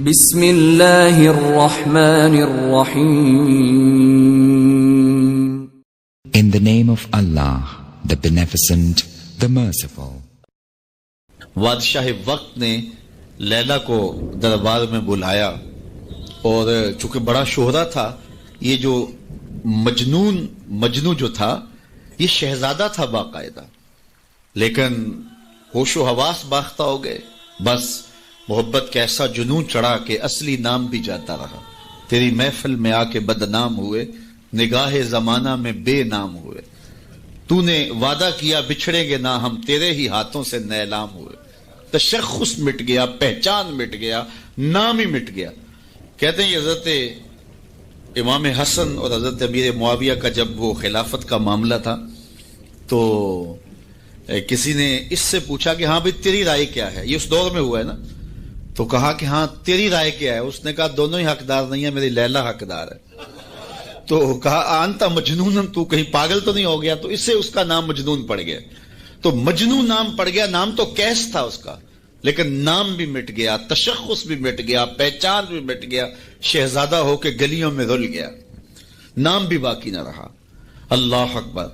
بسم اللہ الرحمن الرحیم. In the name of Allah, the Beneficent, the Merciful. بادشاہ وقت نے لیلا کو دربار میں بلایا، اور چونکہ بڑا شہرہ تھا، یہ جو مجنو جو تھا یہ شہزادہ تھا باقاعدہ، لیکن ہوش و حواس باختہ ہو گئے. بس محبت کا ایسا جنون چڑھا کہ اصلی نام بھی جاتا رہا. تیری محفل میں آ کے بدنام ہوئے، نگاہ زمانہ میں بے نام ہوئے. تو نے وعدہ کیا بچھڑیں گے نہ ہم، تیرے ہی ہاتھوں سے نیلام ہوئے. تشخص مٹ گیا، پہچان مٹ گیا، نام ہی مٹ گیا. کہتے ہیں حضرت امام حسن اور حضرت امیر معاویہ کا جب وہ خلافت کا معاملہ تھا تو کسی نے اس سے پوچھا کہ ہاں بھئی تیری رائے کیا ہے، یہ اس دور میں ہوا ہے نا، تو کہا کہ ہاں تیری رائے کیا ہے. اس نے کہا دونوں ہی حقدار نہیں ہیں، میری لیلا حقدار ہے. تو کہا انت مجنون، تو کہیں پاگل تو نہیں ہو گیا؟ تو اس سے اس کا نام مجنون پڑ گیا. تو مجنون نام پڑ گیا. نام تو کیس تھا اس کا، لیکن نام بھی مٹ گیا، تشخص بھی مٹ گیا، پہچان بھی مٹ گیا. شہزادہ ہو کے گلیوں میں رل گیا، نام بھی باقی نہ رہا. اللہ اکبر.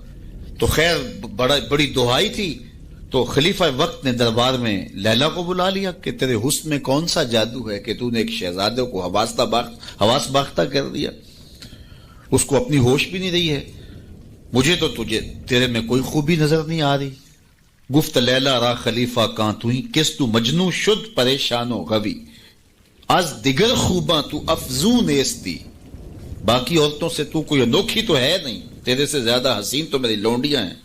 تو خیر بڑی دہائی تھی. تو خلیفہ وقت نے دربار میں لیلا کو بلا لیا کہ تیرے حسن میں کون سا جادو ہے کہ تو نے ایک شہزادے کو حواس باختہ کر دیا، اس کو اپنی ہوش بھی نہیں رہی ہے. مجھے تو تیرے میں کوئی خوبی نظر نہیں آ رہی. گفت لیلا را خلیفہ کان توئی، کس تو مجنو شد پریشان و غوی، از دیگر خوباں تو افزون ایستی. باقی عورتوں سے تو کوئی انوکھی تو ہے نہیں، تیرے سے زیادہ حسین تو میری لونڈیاں ہیں.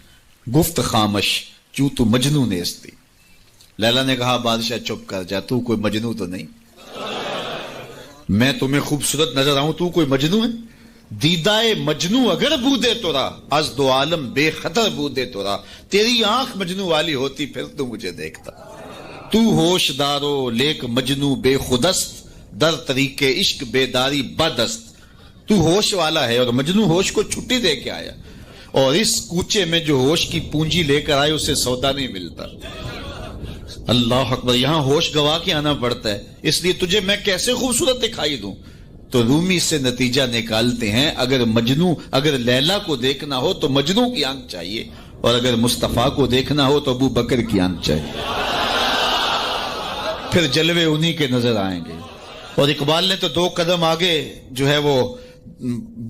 گفت خامش چوں تو مجنو نیستی. لیلا نے کہا بادشاہ چپ کر جا، تو کوئی مجنو تو نہیں. میں تمہیں خوبصورت نظر آؤں، تو کوئی مجنو ہے؟ دیدائے مجنو اگر بودے تو را، از دو عالم بے خطر بودے تو را. تیری آنکھ مجنو والی ہوتی پھر تو مجھے دیکھتا. تو ہوش دارو لیک مجنو بے خودست، در طریق عشق بیداری بدست. تو ہوش والا ہے اور مجنو ہوش کو چھٹی دے کے آیا، اور اس کوچے میں جو ہوش کی پونجی لے کر آئے اسے سودا نہیں ملتا. اللہ اکبر. یہاں ہوش گوا کے آنا پڑتا ہے، اس لیے تجھے میں کیسے خوبصورت دکھائی دوں. تو رومی سے نتیجہ نکالتے ہیں، اگر لیلا کو دیکھنا ہو تو مجنو کی آنکھ چاہیے، اور اگر مصطفیٰ کو دیکھنا ہو تو ابو بکر کی آنکھ چاہیے. پھر جلوے انہی کے نظر آئیں گے. اور اقبال نے تو 2 قدم آگے جو ہے وہ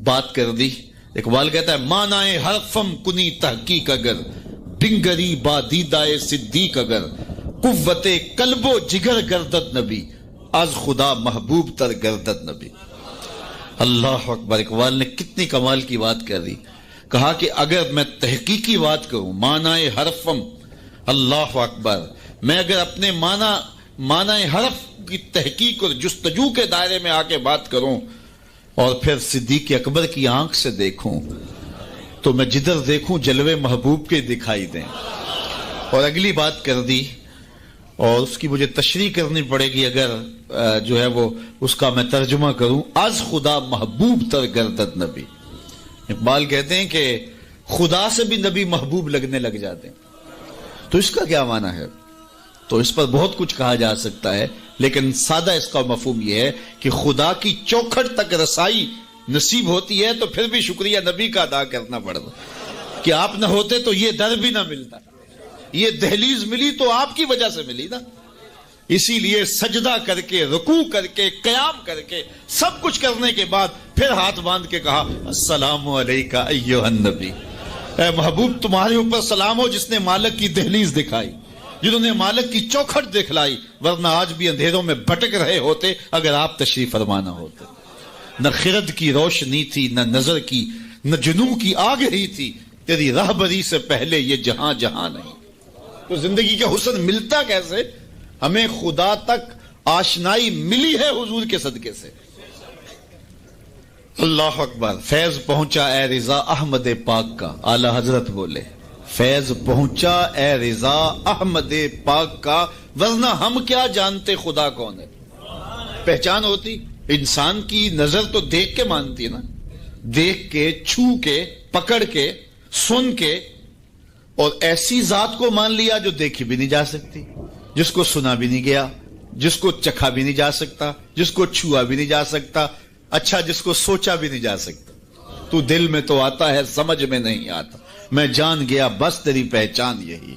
بات کر دی. اقبال کہتا ہے مانائے حرفم کنی تحقیق اگر، بنگری با دیدائے صدیق اگر، قوت قلب و جگر گردد نبی، از خدا محبوب تر گردد نبی. اللہ اکبر. اقبال نے کتنی کمال کی بات کر دی. کہا کہ اگر میں تحقیقی بات کروں، معنی حرفم، اللہ اکبر، میں اگر اپنے معنی حرف کی تحقیق اور جستجو کے دائرے میں آ کے بات کروں اور پھر صدیق اکبر کی آنکھ سے دیکھوں تو میں جدھر دیکھوں جلوے محبوب کے دکھائی دیں. اور اگلی بات کر دی، اور اس کی مجھے تشریح کرنی پڑے گی اگر جو ہے وہ اس کا میں ترجمہ کروں. از خدا محبوب تر گردد نبی. اقبال کہتے ہیں کہ خدا سے بھی نبی محبوب لگنے لگ جاتے ہیں. تو اس کا کیا معنی ہے؟ تو اس پر بہت کچھ کہا جا سکتا ہے، لیکن سادہ اس کا مفہوم یہ ہے کہ خدا کی چوکھٹ تک رسائی نصیب ہوتی ہے تو پھر بھی شکریہ نبی کا ادا کرنا پڑتا کہ آپ نہ ہوتے تو یہ در بھی نہ ملتا، یہ دہلیز ملی تو آپ کی وجہ سے ملی نا. اسی لیے سجدہ کر کے، رکوع کر کے، قیام کر کے، سب کچھ کرنے کے بعد پھر ہاتھ باندھ کے کہا السلام علیکہ ایھا النبی. اے محبوب تمہارے اوپر سلام ہو جس نے مالک کی دہلیز دکھائی، جنہوں نے مالک کی چوکھٹ دکھلائی، ورنہ آج بھی اندھیروں میں بھٹک رہے ہوتے اگر آپ تشریف فرما نہ ہوتے. نہ خرد کی روشنی تھی، نہ نظر کی، نہ جنوں کی آگ ہی تھی، تیری راہبری سے پہلے یہ جہاں جہاں نہیں. تو زندگی کا حسن ملتا کیسے؟ ہمیں خدا تک آشنائی ملی ہے حضور کے صدقے سے. اللہ اکبر. فیض پہنچا اے رضا احمد پاک کا، اعلی حضرت بولے فیض پہنچا اے رضا احمد پاک کا، ورنہ ہم کیا جانتے خدا کون ہے. پہچان ہوتی انسان کی نظر تو دیکھ کے مانتی ہے نا، دیکھ کے، چھو کے، پکڑ کے، سن کے. اور ایسی ذات کو مان لیا جو دیکھی بھی نہیں جا سکتی، جس کو سنا بھی نہیں گیا، جس کو چکھا بھی نہیں جا سکتا، جس کو چھوا بھی نہیں جا سکتا، اچھا جس کو سوچا بھی نہیں جا سکتا۔ تو دل میں تو آتا ہے سمجھ میں نہیں آتا، میں جان گیا بس تیری پہچان یہی۔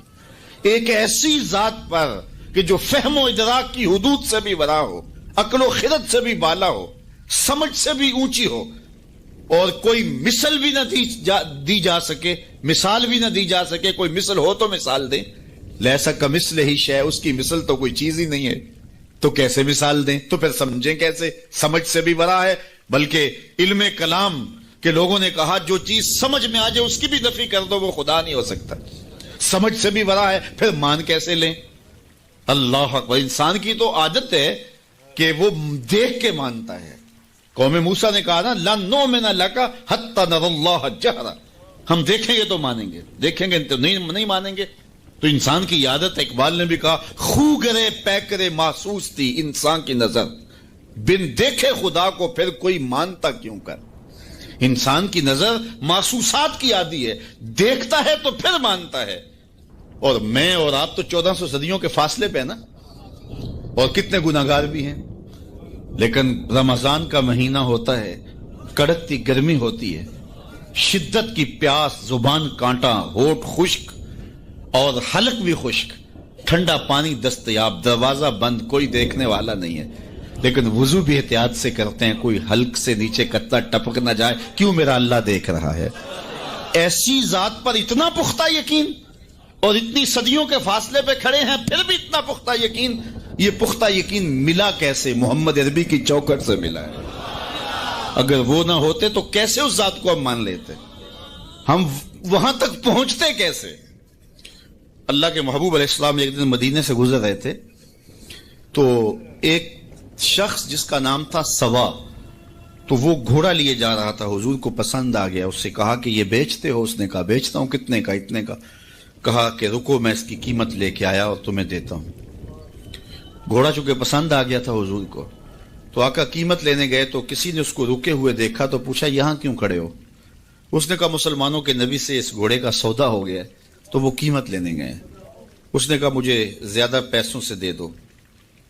ایک ایسی ذات پر کہ جو فہم و ادراک کی حدود سے بھی بڑا ہو، عقل و خرد سے بھی بالا ہو، سمجھ سے بھی اونچی ہو، اور کوئی مثل بھی نہ دی جا سکے، مثال بھی نہ دی جا سکے۔ کوئی مثل ہو تو مثال دیں، لیسا کمثلہ ہی شیء، اس کی مثل تو کوئی چیز ہی نہیں ہے، تو کیسے مثال دیں؟ تو پھر سمجھیں کیسے؟ سمجھ سے بھی بڑا ہے، بلکہ علم کلام کہ لوگوں نے کہا جو چیز سمجھ میں آ جائے اس کی بھی نفی کر دو، وہ خدا نہیں ہو سکتا۔ سمجھ سے بھی بڑا ہے، پھر مان کیسے لیں؟ اللہ اکبر۔ انسان کی تو عادت ہے کہ وہ دیکھ کے مانتا ہے۔ قوم موسیٰ نے کہا نا لَن نُؤْمِنَ لَكَ حَتَّى نَرَى اللَّهَ جَهْرًا، ہم دیکھیں گے تو مانیں گے، دیکھیں گے تو نہیں مانیں گے۔ تو انسان کی عادت، اقبال نے بھی کہا خو گرے پے کرے محسوس تھی انسان کی نظر، بن دیکھے خدا کو پھر کوئی مانتا کیوں کر۔ انسان کی نظر محسوسات کی عادی ہے، دیکھتا ہے تو پھر مانتا ہے۔ اور میں اور آپ تو 1400 صدیوں کے فاصلے پہ نا، اور کتنے گناہگار بھی ہیں، لیکن رمضان کا مہینہ ہوتا ہے، کڑکتی گرمی ہوتی ہے، شدت کی پیاس، زبان کانٹا، ہونٹ خشک اور حلق بھی خشک، ٹھنڈا پانی دستیاب، دروازہ بند، کوئی دیکھنے والا نہیں ہے، لیکن وضو بھی احتیاط سے کرتے ہیں، کوئی حلق سے نیچے قطرہ ٹپک نہ جائے، کیوں میرا اللہ دیکھ رہا ہے۔ ایسی ذات پر اتنا پختہ یقین، اور اتنی صدیوں کے فاصلے پہ کھڑے ہیں پھر بھی اتنا پختہ یقین۔ یہ پختہ یقین ملا کیسے؟ محمد عربی کی چوکھٹ سے ملا ہے۔ اگر وہ نہ ہوتے تو کیسے اس ذات کو ہم مان لیتے؟ ہم وہاں تک پہنچتے کیسے؟ اللہ کے محبوب علیہ السلام ایک دن مدینے سے گزر رہے تھے، تو ایک شخص جس کا نام تھا سوا، تو وہ گھوڑا لیے جا رہا تھا، حضور کو پسند آ گیا، اس سے کہا کہ یہ بیچتے ہو؟ اس نے کہا بیچتا ہوں۔ کتنے کا؟ اتنے کا۔ کہا کہ رکو میں اس کی قیمت لے کے آیا اور تمہیں دیتا ہوں۔ گھوڑا چونکہ پسند آ گیا تھا حضور کو، تو آقا قیمت لینے گئے تو کسی نے اس کو رکے ہوئے دیکھا تو پوچھا یہاں کیوں کھڑے ہو؟ اس نے کہا مسلمانوں کے نبی سے اس گھوڑے کا سودا ہو گیا تو وہ قیمت لینے گئے۔ اس نے کہا مجھے زیادہ پیسوں سے دے دو،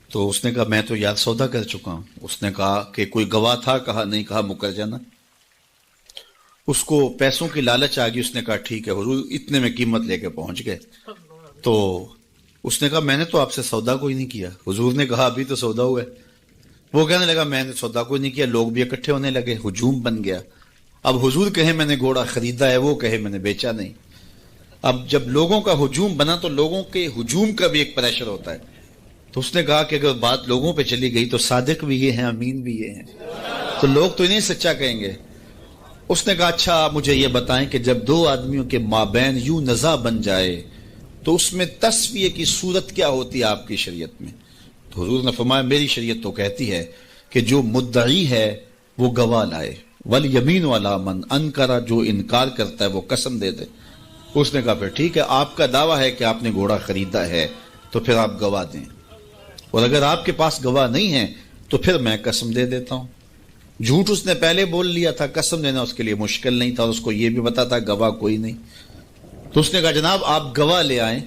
تو اس نے کہا میں تو یار سودا کر چکا ہوں۔ اس نے کہا کہ کوئی گواہ تھا؟ کہا نہیں۔ کہا مکر جانا۔ اس کو پیسوں کی لالچ آ گئی، اس نے کہا ٹھیک ہے حضور، اتنے میں قیمت لے کے پہنچ گئے۔ تو اس نے کہا میں نے تو آپ سے سودا کوئی نہیں کیا۔ حضور نے کہا ابھی تو سودا ہوا ہے۔ وہ کہنے لگا میں نے سودا کوئی نہیں کیا۔ لوگ بھی اکٹھے ہونے لگے، ہجوم بن گیا۔ اب حضور کہے میں نے گھوڑا خریدا ہے، وہ کہے میں نے بیچا نہیں۔ اب جب لوگوں کا ہجوم بنا تو لوگوں کے ہجوم کا بھی ایک پریشر ہوتا ہے۔ تو اس نے کہا کہ اگر بات لوگوں پہ چلی گئی تو صادق بھی یہ ہیں، امین بھی یہ ہیں، تو لوگ تو انہیں سچا کہیں گے۔ اس نے کہا اچھا مجھے یہ بتائیں کہ جب دو آدمیوں کے مابین یوں نزاع بن جائے تو اس میں تسویہ کی صورت کیا ہوتی ہے آپ کی شریعت میں؟ تو حضور نے فرمایا میری شریعت تو کہتی ہے کہ جو مدعی ہے وہ گواہ لائے، والیمین علی من انکر، جو انکار کرتا ہے وہ قسم دے دے۔ اس نے کہا پھر ٹھیک ہے، آپ کا دعویٰ ہے کہ آپ نے گھوڑا خریدا ہے تو پھر آپ گواہ دیں، اور اگر آپ کے پاس گواہ نہیں ہے تو پھر میں قسم دے دیتا ہوں۔ جھوٹ اس نے پہلے بول لیا تھا، قسم دینا اس کے لیے مشکل نہیں تھا، اور اس کو یہ بھی پتا تھا گواہ کوئی نہیں۔ تو اس نے کہا جناب آپ گواہ لے آئیں،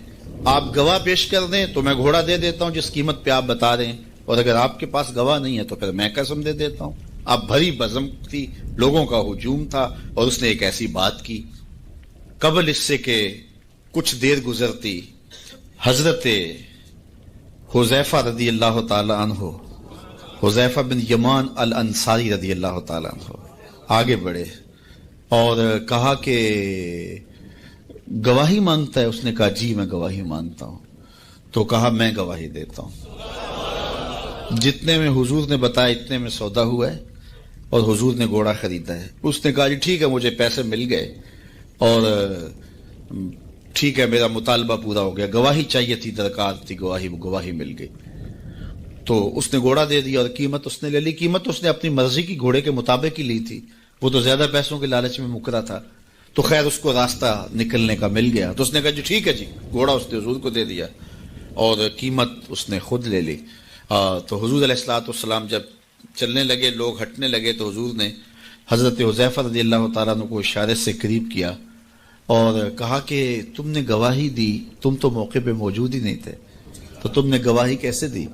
آپ گواہ پیش کر دیں تو میں گھوڑا دے دیتا ہوں جس قیمت پہ آپ بتا رہے ہیں، اور اگر آپ کے پاس گواہ نہیں ہے تو پھر میں قسم دے دیتا ہوں۔ اب بھری بزم تھی، لوگوں کا ہجوم تھا، اور اس نے ایک ایسی بات کی۔ قبل اس سے کہ کچھ دیر گزرتی، حضرت حذیفہ رضی اللہ تعالی عنہ، حذیفہ بن یمان الانصاری رضی اللہ تعالی عنہ آگے بڑھے اور کہا کہ گواہی مانگتا ہے؟ اس نے کہا جی میں گواہی مانگتا ہوں۔ تو کہا میں گواہی دیتا ہوں، جتنے میں حضور نے بتایا اتنے میں سودا ہوا ہے اور حضور نے گھوڑا خریدا ہے۔ اس نے کہا جی ٹھیک ہے مجھے پیسے مل گئے اور ٹھیک ہے میرا مطالبہ پورا ہو گیا، گواہی چاہیے تھی، درکار تھی گواہی مل گئی۔ تو اس نے گھوڑا دے دیا اور قیمت اس نے لے لی۔ قیمت اس نے اپنی مرضی کی گھوڑے کے مطابق ہی لی تھی، وہ تو زیادہ پیسوں کے لالچ میں مکرا تھا۔ تو خیر اس کو راستہ نکلنے کا مل گیا، تو اس نے کہا جی ٹھیک ہے جی، گھوڑا اس نے حضور کو دے دیا اور قیمت اس نے خود لے لی۔ تو حضور علیہ الصلوۃ والسلام جب چلنے لگے، لوگ ہٹنے لگے، تو حضور نے حضرت حذیفہ رضی اللہ تعالیٰ عنہ کو اشارے سے قریب کیا اور کہا کہ تم نے گواہی دی، تم تو موقع پہ موجود ہی نہیں تھے، تو تم نے گواہی کیسے دی؟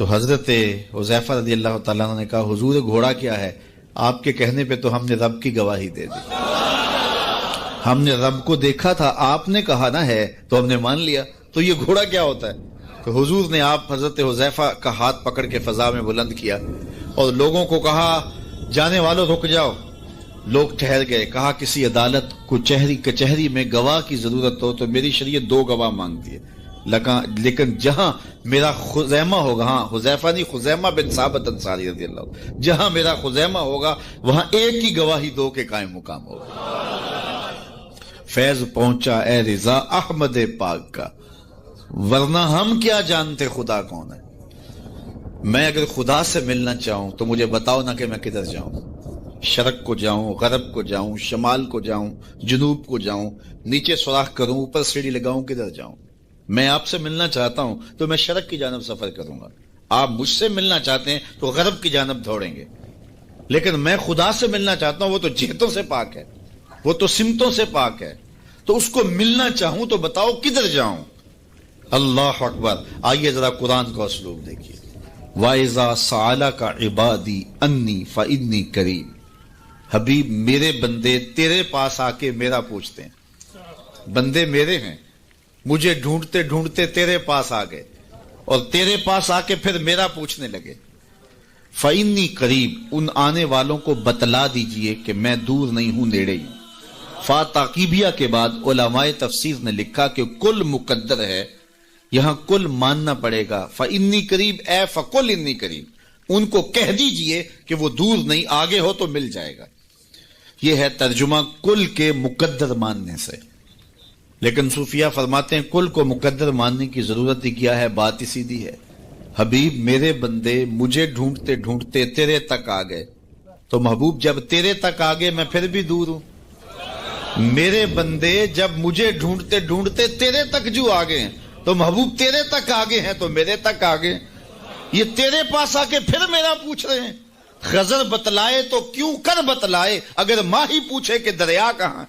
تو حضرت حذیفہ رضی اللہ تعالیٰ عنہ نے کہا حضور گھوڑا کیا ہے؟ آپ کے کہنے پہ تو ہم نے رب کی گواہی دے دی، ہم نے رب کو دیکھا تھا، آپ نے کہا نہ ہے تو ہم نے مان لیا، تو یہ گھوڑا کیا ہوتا ہے؟ تو حضور نے آپ حضرت حذیفہ کا ہاتھ پکڑ کے فضا میں بلند کیا اور لوگوں کو کہا جانے والوں رک جاؤ. لوگ ٹھہر گئے. کہا کسی عدالت کو کچہری میں گواہ کی ضرورت ہو تو میری شریعت 2 گواہ مانگتی ہے، لیکن جہاں میرا خزیمہ ہوگا، ہاں حذیفہ نہیں، خزیمہ بن ثابت انصاری رضی اللہ عنہ، جہاں میرا خزیمہ ہوگا وہاں ایک ہی گواہی 2 کے قائم مقام ہوگا. فیض پہنچا اے رضا احمد پاک کا، ورنہ ہم کیا جانتے خدا کون ہے. میں اگر خدا سے ملنا چاہوں تو مجھے بتاؤ نہ کہ میں کدھر جاؤں، شرق کو جاؤں، غرب کو جاؤں، شمال کو جاؤں، جنوب کو جاؤں، نیچے سوراخ کروں، اوپر سیڑھی لگاؤں، کدھر جاؤں. میں آپ سے ملنا چاہتا ہوں تو میں شرق کی جانب سفر کروں گا، آپ مجھ سے ملنا چاہتے ہیں تو غرب کی جانب دوڑیں گے. لیکن میں خدا سے ملنا چاہتا ہوں، وہ تو جہتوں سے پاک ہے، وہ تو سمتوں سے پاک ہے، تو اس کو ملنا چاہوں تو بتاؤ کدھر جاؤں. اللہ اکبر. آئیے ذرا قرآن کا اسلوب دیکھیے. وَإِذَا سَأَلَكَ عِبَادِي أَنِّي فَإِنِّي قَرِيبٌ. حبیب میرے بندے تیرے پاس آ کے میرا پوچھتے ہیں، بندے میرے ہیں، مجھے ڈھونڈتے ڈھونڈتے تیرے پاس آ گئے اور تیرے پاس آ کے پھر میرا پوچھنے لگے. فَإِنِّي قَرِيبٌ. ان آنے والوں کو بتلا دیجئے کہ میں دور نہیں ہوں، نیڑے ہی. فا تاقیبیہ کے بعد علماء تفسیر نے لکھا کہ کل مقدر ہے، یہاں کل ماننا پڑے گا. فَإِنِّي قَرِيبٌ اے فَقُلْ إِنِّي قَرِيبٌ. ان کو کہہ دیجئے کہ وہ دور نہیں، آگے ہو تو مل جائے گا. یہ ہے ترجمہ کل کے مقدر ماننے سے. لیکن صوفیہ فرماتے ہیں کل کو مقدر ماننے کی ضرورت ہی کیا ہے، بات ہی سیدھی ہے. حبیب میرے بندے مجھے ڈھونڈتے ڈھونڈتے تیرے تک آ گئے، تو محبوب جب تیرے تک آ گئے میں پھر بھی دور ہوں. میرے بندے جب مجھے ڈھونڈتے ڈھونڈتے تیرے تک جو آ گئے ہیں تو محبوب تیرے تک آگے ہیں تو میرے تک آگے. یہ تیرے پاس آ کے پھر میرا پوچھ رہے ہیں. خضر بتلائے تو کیوں کر بتلائے، اگر ماہی پوچھے کہ دریا کہاں،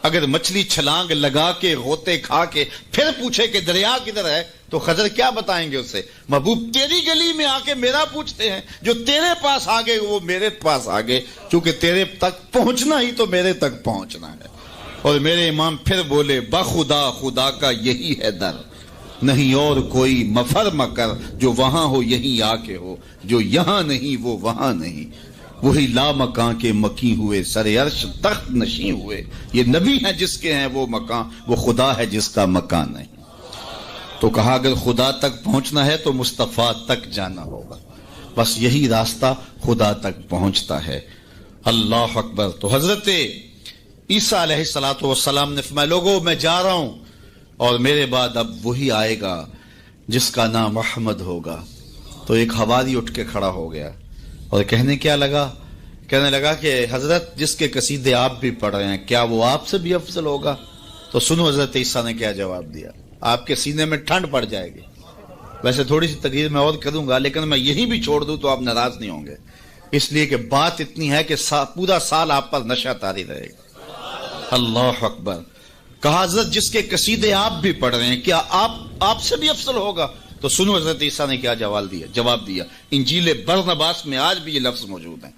اگر مچھلی چھلانگ لگا کے غوطے کھا کے پھر پوچھے کہ دریا کدھر ہے تو خضر کیا بتائیں گے اسے. محبوب تیری گلی میں آ کے میرا پوچھتے ہیں، جو تیرے پاس آگے وہ میرے پاس آگے، کیونکہ تیرے تک پہنچنا ہی تو میرے تک پہنچنا ہے. اور میرے امام پھر بولے بخدا خدا کا یہی ہے در، نہیں اور کوئی مفر مکر، جو وہاں ہو یہیں آ کے ہو، جو یہاں نہیں وہ وہاں نہیں. وہی لا مکان کے مکی ہوئے، سر عرش تخت نشیں ہوئے. یہ نبی ہیں جس کے ہیں وہ مکان، وہ خدا ہے جس کا مکان نہیں. تو کہا اگر خدا تک پہنچنا ہے تو مصطفیٰ تک جانا ہوگا، بس یہی راستہ خدا تک پہنچتا ہے. اللہ اکبر. تو حضرت عیسیٰ علیہ السلام نے فرمایا لوگوں میں جا رہا ہوں اور میرے بعد اب وہی آئے گا جس کا نام احمد ہوگا. تو ایک حواری اٹھ کے کھڑا ہو گیا اور کہنے لگا کہ حضرت جس کے قصیدے آپ بھی پڑھ رہے ہیں کیا وہ آپ سے بھی افضل ہوگا؟ تو سنو حضرت عیسیٰ نے کیا جواب دیا. آپ کے سینے میں ٹھنڈ پڑ جائے گی. ویسے تھوڑی سی تقریر میں اور کروں گا لیکن میں یہی بھی چھوڑ دوں تو آپ ناراض نہیں ہوں گے، اس لیے کہ بات اتنی ہے کہ پورا سال آپ پر نشہ طاری رہے گا. اللہ اکبر. کہا حضرت جس کے قصیدے آپ بھی پڑھ رہے ہیں کیا آپ سے بھی افضل ہوگا؟ تو سنو حضرت عیسیٰ نے کیا جواب دیا. انجیل برنباس میں آج بھی یہ لفظ موجود ہیں.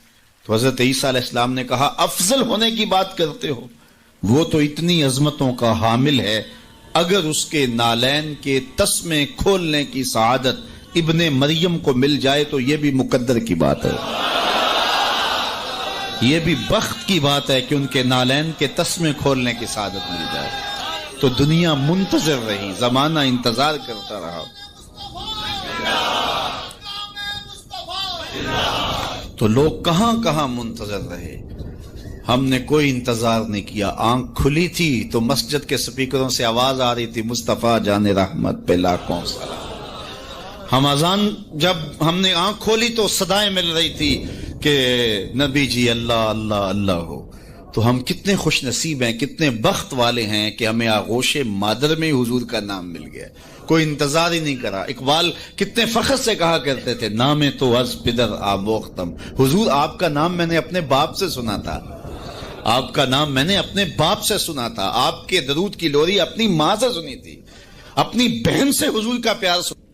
تو حضرت عیسیٰ علیہ السلام نے کہا افضل ہونے کی بات کرتے ہو، وہ تو اتنی عظمتوں کا حامل ہے، اگر اس کے نالین کے تسمے کھولنے کی سعادت ابن مریم کو مل جائے تو یہ بھی مقدر کی بات ہے، یہ بھی بخت کی بات ہے کہ ان کے نالین کے تسمے کھولنے کی سعادت مل جائے. تو دنیا منتظر رہی، زمانہ انتظار کرتا رہا. تو لوگ کہاں کہاں منتظر رہے، ہم نے کوئی انتظار نہیں کیا. آنکھ کھلی تھی تو مسجد کے سپیکروں سے آواز آ رہی تھی مصطفیٰ جان رحمت پہ لاکھوں سلام. ہم اذان جب ہم نے آنکھ کھولی تو صدائیں مل رہی تھی کہ نبی جی اللہ اللہ اللہ ہو. تو ہم کتنے خوش نصیب ہیں، کتنے بخت والے ہیں کہ ہمیں آغوش مادر میں حضور کا نام مل گیا، کوئی انتظار ہی نہیں کرا. اقبال کتنے فخر سے کہا کرتے تھے نام تو از پدر آموختم. حضور آپ کا نام میں نے اپنے باپ سے سنا تھا، آپ کا نام میں نے اپنے باپ سے سنا تھا، آپ کے درود کی لوری اپنی ماں سے سنی تھی، اپنی بہن سے حضور کا پیار سنا.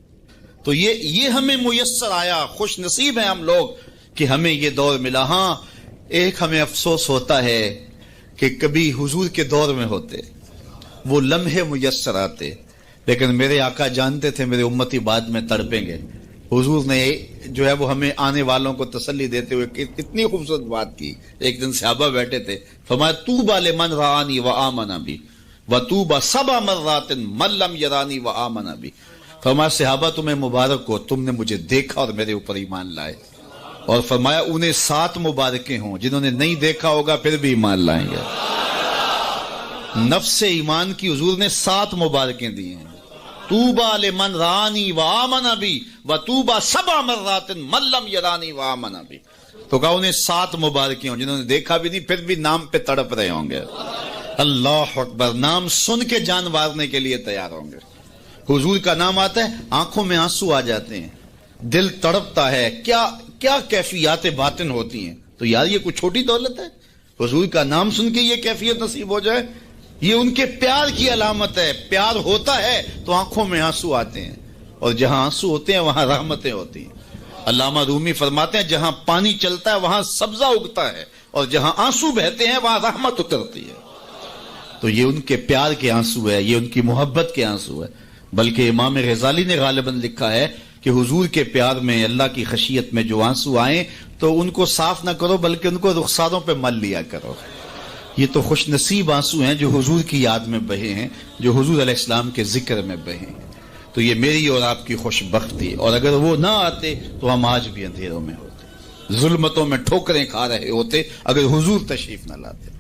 تو یہ ہمیں میسر آیا. خوش نصیب ہیں ہم لوگ کہ ہمیں یہ دور ملا. ہاں ایک ہمیں افسوس ہوتا ہے کہ کبھی حضور کے دور میں ہوتے وہ لمحے میسر آتے، لیکن میرے آقا جانتے تھے میرے امتی بعد میں تڑپیں گے. حضور نے جو ہے وہ ہمیں آنے والوں کو تسلی دیتے ہوئے اتنی خوبصورت بات کی. ایک دن صحابہ بیٹھے تھے، فرمایا طوبی لمن رآنی وآمن بی وطوبی سبع مرات من لم یرانی وآمن بی. فرمایا صحابہ تمہیں مبارک ہو، تم نے مجھے دیکھا اور میرے اوپر ایمان لائے. اور فرمایا انہیں 7 مبارکیں ہوں جنہوں نے نہیں دیکھا ہوگا پھر بھی ایمان لائیں گے. نفس ایمان کی حضور نے 7 مبارکیں دی ہیں. طوبی لمن رآنی وآمن بی وطوبی سبع مرات من لم یرانی وآمن بی. تو کہا انہیں 7 مبارکیں ہوں جنہوں نے دیکھا بھی نہیں پھر بھی نام پہ تڑپ رہے ہوں گے. اللہ اکبر. نام سن کے جان مارنے کے لیے تیار ہوں گے. حضور کا نام آتا ہے آنکھوں میں آنسو آ جاتے ہیں، دل تڑپتا ہے. کیا کیفیات باطن ہوتی ہیں. تو یار یہ کوئی چھوٹی دولت ہے؟ حضور کا نام سن کے یہ کیفیت نصیب ہو جائے، یہ ان کے پیار کی علامت ہے. پیار ہوتا ہے تو آنکھوں میں آنسو آتے ہیں، اور جہاں آنسو ہوتے ہیں وہاں رحمتیں ہوتی ہیں. علامہ رومی فرماتے ہیں جہاں پانی چلتا ہے وہاں سبزہ اگتا ہے، اور جہاں آنسو بہتے ہیں وہاں رحمت اترتی ہے. تو یہ ان کے پیار کے آنسو ہے، یہ ان کی محبت کے آنسو ہے. بلکہ امام غزالی نے غالباً لکھا ہے کہ حضور کے پیار میں، اللہ کی خشیت میں جو آنسو آئیں تو ان کو صاف نہ کرو بلکہ ان کو رخساروں پہ مل لیا کرو. یہ تو خوش نصیب آنسو ہیں جو حضور کی یاد میں بہے ہیں، جو حضور علیہ السلام کے ذکر میں بہے ہیں. تو یہ میری اور آپ کی خوش بختی. اور اگر وہ نہ آتے تو ہم آج بھی اندھیروں میں ہوتے، ظلمتوں میں ٹھوکریں کھا رہے ہوتے اگر حضور تشریف نہ لاتے.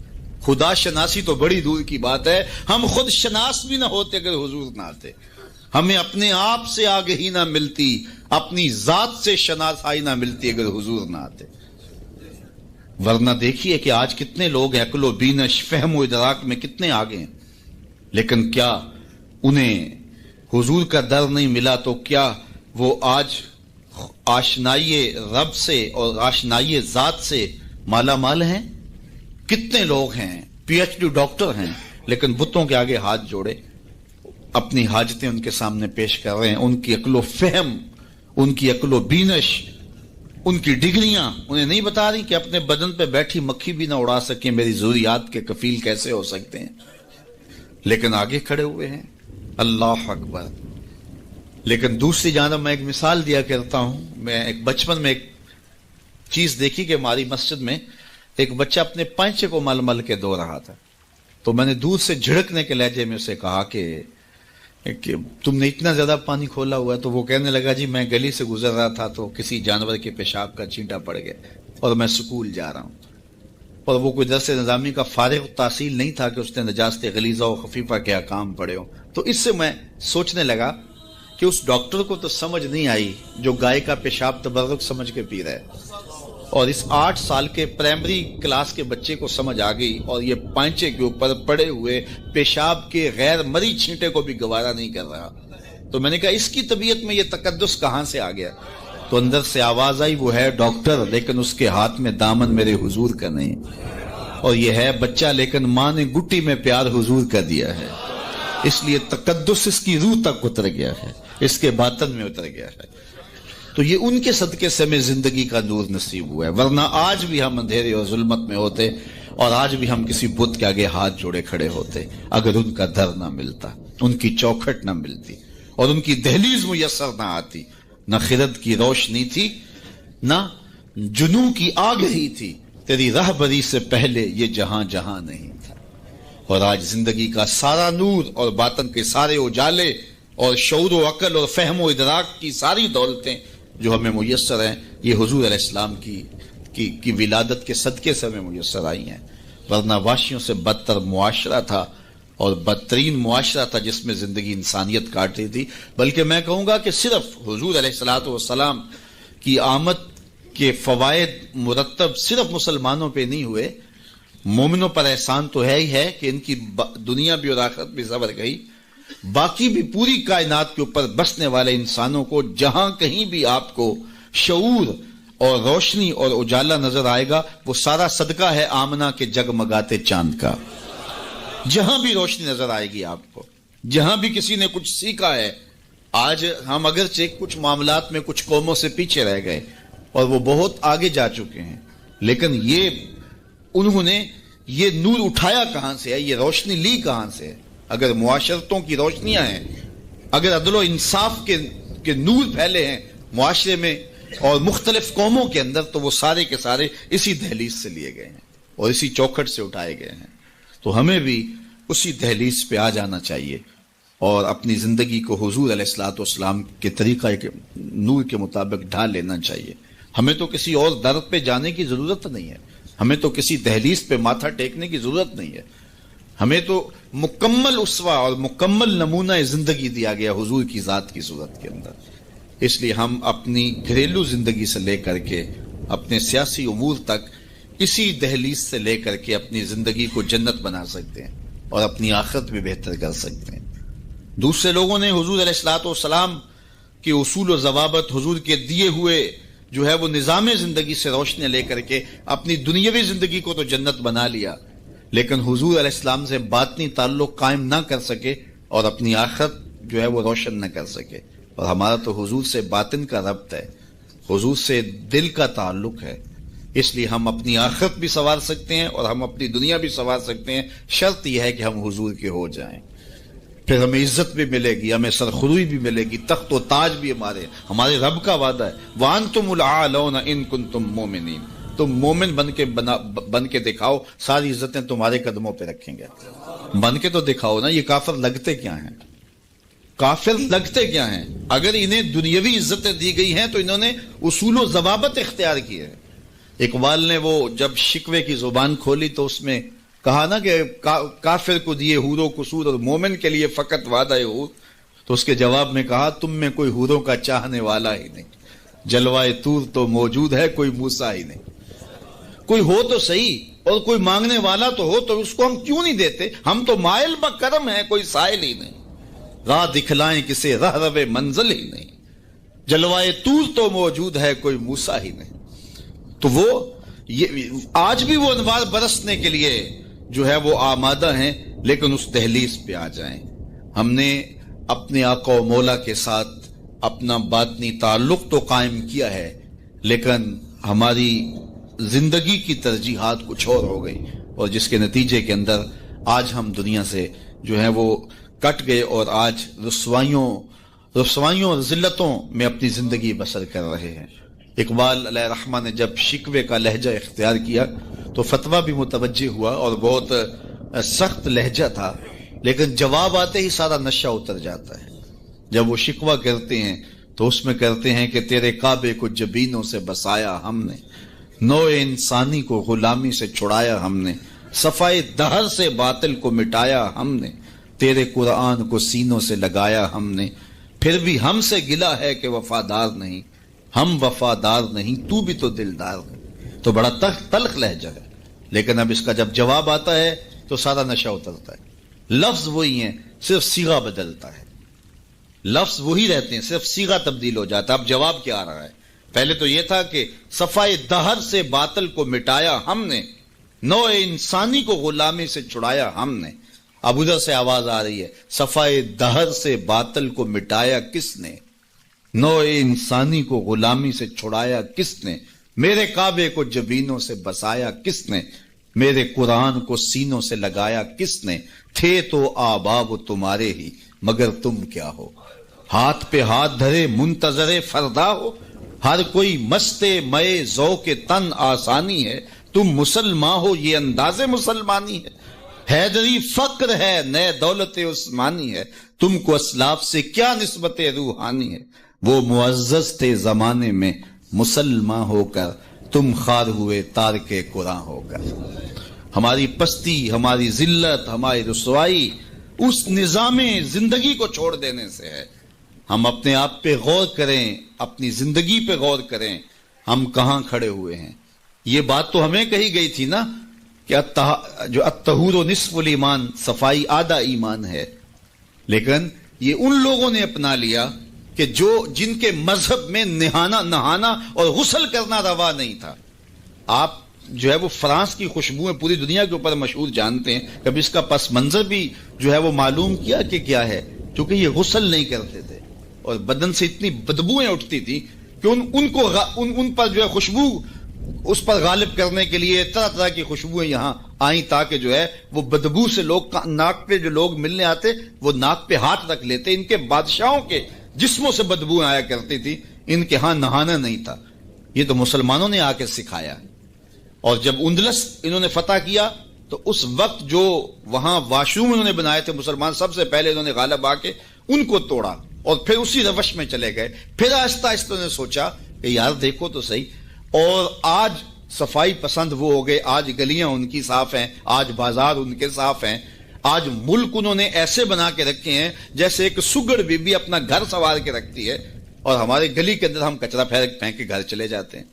خدا شناسی تو بڑی دور کی بات ہے، ہم خود شناس بھی نہ ہوتے اگر حضور نہ آتے. ہمیں اپنے آپ سے آگہی نہ ملتی، اپنی ذات سے شناسائی نہ ملتی اگر حضور نہ آتے. ورنہ دیکھیے کہ آج کتنے لوگ عقل و بینش، فہم و ادراک میں کتنے آگے ہیں، لیکن کیا انہیں حضور کا در نہیں ملا تو کیا وہ آج آشنائی رب سے اور آشنائی ذات سے مالا مال ہیں؟ کتنے لوگ ہیں PhD ڈاکٹر ہیں لیکن بتوں کے آگے ہاتھ جوڑے اپنی حاجتیں ان کے سامنے پیش کر رہے ہیں. ان کی عقل و فہم، ان کی عقل و بینش، ان کی ڈگریاں انہیں نہیں بتا رہی کہ اپنے بدن پہ بیٹھی مکھی بھی نہ اڑا سکیں میری ضروریات کے کفیل کیسے ہو سکتے ہیں، لیکن آگے کھڑے ہوئے ہیں. اللہ اکبر. لیکن دوسری جانب میں ایک مثال دیا کرتا ہوں. میں ایک بچپن میں ایک چیز دیکھی کہ ہماری مسجد میں ایک بچہ اپنے پینچے کو مل مل کے دھو رہا تھا. تو میں نے دور سے جھڑکنے کے لہجے میں اسے کہا کہ تم نے اتنا زیادہ پانی کھولا ہوا ہے. تو وہ کہنے لگا جی میں گلی سے گزر رہا تھا تو کسی جانور کے پیشاب کا چینٹا پڑ گیا اور میں سکول جا رہا ہوں. اور وہ کوئی درس نظامی کا فارغ تحصیل نہیں تھا کہ اس نے نجاست غلیظہ و خفیفہ کے احکام پڑھے ہوں. تو اس سے میں سوچنے لگا کہ اس ڈاکٹر کو تو سمجھ نہیں آئی جو گائے کا پیشاب تبرک سمجھ کے پی رہا ہے، اور اس 8 سال کے پرائمری کلاس کے بچے کو سمجھ آ گئی اور یہ پانچے کے اوپر پڑے ہوئے پیشاب کے غیر مری چھینٹے کو بھی گوارا نہیں کر رہا. تو میں نے کہا اس کی طبیعت میں یہ تقدس کہاں سے آ گیا؟ تو اندر سے آواز آئی وہ ہے ڈاکٹر لیکن اس کے ہاتھ میں دامن میرے حضور کا نہیں، اور یہ ہے بچہ لیکن ماں نے گٹی میں پیار حضور کا دیا ہے، اس لیے تقدس اس کی روح تک اتر گیا ہے، اس کے باطن میں اتر گیا ہے. تو یہ ان کے صدقے سے ہمیں زندگی کا نور نصیب ہوا ہے. ورنہ آج بھی ہم اندھیرے اور ظلمت میں ہوتے، اور آج بھی ہم کسی بت کے آگے ہاتھ جوڑے کھڑے ہوتے اگر ان کا در نہ ملتا، ان کی چوکھٹ نہ ملتی اور ان کی دہلیز میسر نہ آتی. نہ خرد کی روشنی تھی، نہ جنوں کی آگہی تھی، تیری رہبری سے پہلے یہ جہاں جہاں نہیں تھا. اور آج زندگی کا سارا نور اور باطن کے سارے اجالے اور شعور و عقل اور فہم و ادراک کی ساری دولتیں جو ہمیں میسر ہیں یہ حضور علیہ السلام کی ولادت کے صدقے سے ہمیں میسر آئی ہیں. ورنہ واشیوں سے بدتر معاشرہ تھا اور بدترین معاشرہ تھا جس میں زندگی انسانیت کاٹ رہی تھی. بلکہ میں کہوں گا کہ صرف حضور علیہ الصلوۃ والسلام کی آمد کے فوائد مرتب صرف مسلمانوں پہ نہیں ہوئے، مومنوں پر احسان تو ہے ہی ہے کہ ان کی دنیا بھی اور آخرت بھی سنور گئی، باقی بھی پوری کائنات کے اوپر بسنے والے انسانوں کو جہاں کہیں بھی آپ کو شعور اور روشنی اور اجالا نظر آئے گا وہ سارا صدقہ ہے آمنہ کے جگمگاتے چاند کا. جہاں بھی روشنی نظر آئے گی آپ کو، جہاں بھی کسی نے کچھ سیکھا ہے آج ہم اگرچہ کچھ معاملات میں کچھ قوموں سے پیچھے رہ گئے اور وہ بہت آگے جا چکے ہیں، لیکن انہوں نے یہ نور اٹھایا کہاں سے ہے، یہ روشنی لی کہاں سے ہے؟ اگر معاشرتوں کی روشنیاں ہیں، اگر عدل و انصاف کے نور پھیلے ہیں معاشرے میں اور مختلف قوموں کے اندر، تو وہ سارے کے سارے اسی دہلیز سے لیے گئے ہیں اور اسی چوکھٹ سے اٹھائے گئے ہیں۔ تو ہمیں بھی اسی دہلیز پہ آ جانا چاہیے اور اپنی زندگی کو حضور علیہ الصلوۃ والسلام کے طریقہ کے نور کے مطابق ڈھال لینا چاہیے۔ ہمیں تو کسی اور در پہ جانے کی ضرورت نہیں ہے، ہمیں تو کسی دہلیز پہ ماتھا ٹیکنے کی ضرورت نہیں ہے، ہمیں تو مکمل اسوہ اور مکمل نمونہ زندگی دیا گیا حضور کی ذات کی صورت کے اندر۔ اس لیے ہم اپنی گھریلو زندگی سے لے کر کے اپنے سیاسی امور تک اسی دہلیز سے لے کر کے اپنی زندگی کو جنت بنا سکتے ہیں اور اپنی آخرت بھی بہتر کر سکتے ہیں۔ دوسرے لوگوں نے حضور علیہ الصلوۃ والسلام کے اصول و ضوابط، حضور کے دیے ہوئے جو ہے وہ نظام زندگی سے روشنی لے کر کے اپنی دنیاوی زندگی کو تو جنت بنا لیا، لیکن حضور علیہ السلام سے باطنی تعلق قائم نہ کر سکے اور اپنی آخرت جو ہے وہ روشن نہ کر سکے۔ اور ہمارا تو حضور سے باطن کا ربط ہے، حضور سے دل کا تعلق ہے، اس لیے ہم اپنی آخرت بھی سنوار سکتے ہیں اور ہم اپنی دنیا بھی سنوار سکتے ہیں، شرط یہ ہے کہ ہم حضور کے ہو جائیں۔ پھر ہمیں عزت بھی ملے گی، ہمیں سرخروئی بھی ملے گی، تخت و تاج بھی ہمارے رب کا وعدہ ہے، وَأَنْتُمُ الْأَعْلَوْنَ إِن كُنتُم مُؤْمِنِينَ۔ تم مومن بن کے دکھاؤ، ساری عزتیں تمہارے قدموں پہ رکھیں گے۔ بن کے تو دکھاؤ نا۔ یہ کافر لگتے کیا ہیں؟ کافر لگتے کیا ہیں؟ اگر انہیں دنیاوی عزتیں دی گئی ہیں تو انہوں نے اصول و ضوابط اختیار کیے ہیں۔ اقبال نے وہ جب شکوے کی زبان کھولی تو اس میں کہا نا کہ کافر کو دیے حور و قصور اور مومن کے لیے فقط وعدہ حور، تو اس کے جواب میں کہا تم میں کوئی حوروں کا چاہنے والا ہی نہیں، جلوائے طور تو موجود ہے کوئی موسیٰ ہی نہیں۔ کوئی ہو تو صحیح اور کوئی مانگنے والا تو ہو، تو اس کو ہم کیوں نہیں دیتے؟ ہم تو مائل بکرم ہیں، کوئی سائل ہی نہیں، راہ دکھلائیں کسے راہ رو منزل ہی نہیں، جلوائے طور تو موجود ہے کوئی موسیٰ ہی نہیں۔ تو وہ آج بھی وہ انوار برسنے کے لیے جو ہے وہ آمادہ ہیں، لیکن اس دہلیز پہ آ جائیں۔ ہم نے اپنے آقا و مولا کے ساتھ اپنا باطنی تعلق تو قائم کیا ہے، لیکن ہماری زندگی کی ترجیحات کچھ اور ہو گئی، اور جس کے نتیجے کے اندر آج ہم دنیا سے جو ہے وہ کٹ گئے اور آج رسوائیوں اور ذلتوں میں اپنی زندگی بسر کر رہے ہیں۔ اقبال علیہ رحمہ نے جب شکوے کا لہجہ اختیار کیا تو فتویٰ بھی متوجہ ہوا اور بہت سخت لہجہ تھا، لیکن جواب آتے ہی سارا نشہ اتر جاتا ہے۔ جب وہ شکوہ کرتے ہیں تو اس میں کرتے ہیں کہ تیرے کعبے کو جبینوں سے بسایا ہم نے، نوع انسانی کو غلامی سے چھڑایا ہم نے، صفائے دہر سے باطل کو مٹایا ہم نے، تیرے قرآن کو سینوں سے لگایا ہم نے، پھر بھی ہم سے گلہ ہے کہ وفادار نہیں، ہم وفادار نہیں تو بھی تو دلدار ہے۔ تو بڑا تلخ لہجہ ہے، لیکن اب اس کا جب جواب آتا ہے تو سارا نشہ اترتا ہے۔ لفظ وہی ہیں، صرف صیغہ بدلتا ہے، لفظ وہی رہتے ہیں، صرف صیغہ تبدیل ہو جاتا ہے۔ اب جواب کیا آ رہا ہے؟ پہلے تو یہ تھا کہ صفائے دہر سے باطل کو مٹایا ہم نے، نوع انسانی کو غلامی سے چھڑایا ہم نے۔ اب ادھر سے آواز آ رہی ہے، صفائے دہر سے باطل کو مٹایا کس نے، نوع انسانی کو غلامی سے چھڑایا کس نے، میرے کعبے کو جبینوں سے بسایا کس نے، میرے قرآن کو سینوں سے لگایا کس نے، تھے تو آباب تمہارے ہی مگر تم کیا ہو، ہاتھ پہ ہاتھ دھرے منتظر فردا ہو، ہر کوئی مستے مئے ذوق تن آسانی ہے، تم مسلمان ہو یہ انداز مسلمانی ہے، حیدری فقر ہے نئے دولت عثمانی ہے، تم کو اسلاف سے کیا نسبت روحانی ہے، وہ معزز تھے زمانے میں مسلمان ہو کر، تم خار ہوئے تارک قرآن ہو کر۔ ہماری پستی، ہماری ذلت، ہماری رسوائی اس نظام زندگی کو چھوڑ دینے سے ہے۔ ہم اپنے آپ پہ غور کریں، اپنی زندگی پہ غور کریں، ہم کہاں کھڑے ہوئے ہیں۔ یہ بات تو ہمیں کہی گئی تھی نا کہ جو الطہور نصف الایمان، صفائی آدھا ایمان ہے، لیکن یہ ان لوگوں نے اپنا لیا کہ جن کے مذہب میں نہانا اور غسل کرنا روا نہیں تھا۔ آپ جو ہے وہ فرانس کی خوشبوئیں پوری دنیا کے اوپر مشہور جانتے ہیں، کبھی اس کا پس منظر بھی جو ہے وہ معلوم کیا کہ کیا ہے، چونکہ یہ غسل نہیں کرتے تھے، اور بدن سے اتنی بدبوئیں اٹھتی تھی کہ ان پر جو ہے خوشبو اس پر غالب کرنے کے لیے طرح طرح کی خوشبوئیں یہاں آئیں تاکہ جو ہے وہ بدبو سے لوگ ناک پہ جو لوگ ملنے آتے وہ ناک پہ ہاتھ رکھ لیتے. ان کے بادشاہوں کے جسموں سے بدبوئیں آیا کرتی تھی, ان کے ہاں نہانا نہیں تھا. یہ تو مسلمانوں نے آ کے سکھایا. اور جب اندلس انہوں نے فتح کیا تو اس وقت جو وہاں واش روم انہوں نے بنائے تھے مسلمان, سب سے پہلے انہوں نے غالب آ کے ان کو توڑا اور پھر اسی روش میں چلے گئے. پھر آہستہ آہستہ نے سوچا کہ یار دیکھو تو صحیح, اور آج صفائی پسند وہ ہو گئے, آج گلیاں ان کی صاف ہیں, آج بازار ان کے صاف ہیں, آج ملک انہوں نے ایسے بنا کے رکھے ہیں جیسے ایک سگڑ بی بی اپنا گھر سنوار کے رکھتی ہے, اور ہمارے گلی کے اندر ہم کچرا پھینک کے گھر چلے جاتے ہیں.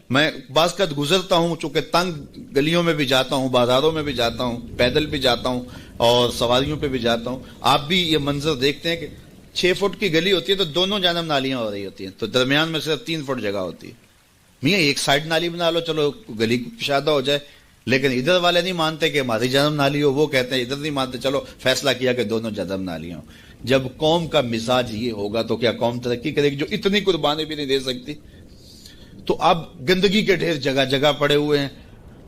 میں بعض کا گزرتا ہوں, چونکہ تنگ گلیوں میں بھی جاتا ہوں, بازاروں میں بھی جاتا ہوں, پیدل بھی جاتا ہوں اور سواریوں پہ بھی جاتا ہوں. آپ بھی یہ منظر دیکھتے ہیں کہ 6 فٹ کی گلی ہوتی ہے تو دونوں جانب نالیاں ہو رہی ہوتی ہیں, تو درمیان میں صرف 3 فٹ جگہ ہوتی ہے. میاں ایک سائڈ نالی بنا لو, چلو گلی کشادہ ہو جائے, لیکن ادھر والے نہیں مانتے کہ ہماری جانب نالی ہو, وہ کہتے ہیں ادھر نہیں مانتے, چلو فیصلہ کیا کہ دونوں جانب نالیاں ہوں. جب قوم کا مزاج یہ ہوگا تو کیا قوم ترقی کرے گی جو اتنی قربانی بھی نہیں دے سکتی؟ تو اب گندگی کے ڈھیر جگہ جگہ پڑے ہوئے ہیں.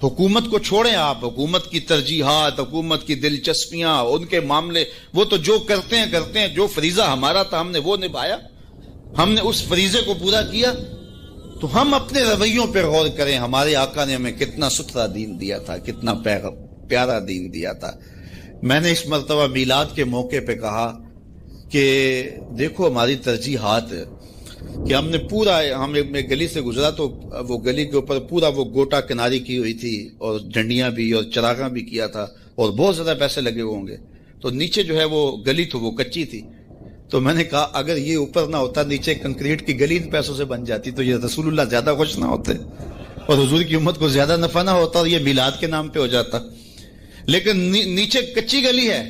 حکومت کو چھوڑیں آپ, حکومت کی ترجیحات, حکومت کی دلچسپیاں, ان کے معاملے, وہ تو جو کرتے ہیں. جو فریضہ ہمارا تھا ہم نے وہ نبھایا, ہم نے اس فریضے کو پورا کیا. تو ہم اپنے رویوں پہ غور کریں. ہمارے آقا نے ہمیں کتنا ستھرا دین دیا تھا, کتنا پیارا دین دیا تھا. میں نے اس مرتبہ میلاد کے موقع پہ کہا کہ دیکھو ہماری ترجیحات, کہ ہم نے پورا, ہم ایک گلی سے گزرا تو وہ گلی کے اوپر پورا وہ گوٹا کناری کی ہوئی تھی اور جھنڈیاں بھی اور چراغاں بھی کیا تھا اور بہت زیادہ پیسے لگے ہوئے ہوں گے. تو نیچے جو ہے وہ گلی تو وہ کچی تھی. تو میں نے کہا اگر یہ اوپر نہ ہوتا, نیچے کنکریٹ کی گلی ان پیسوں سے بن جاتی تو یہ رسول اللہ زیادہ خوش نہ ہوتے اور حضور کی امت کو زیادہ نفع نہ ہوتا اور یہ میلاد کے نام پہ ہو جاتا. لیکن نیچے کچی گلی ہے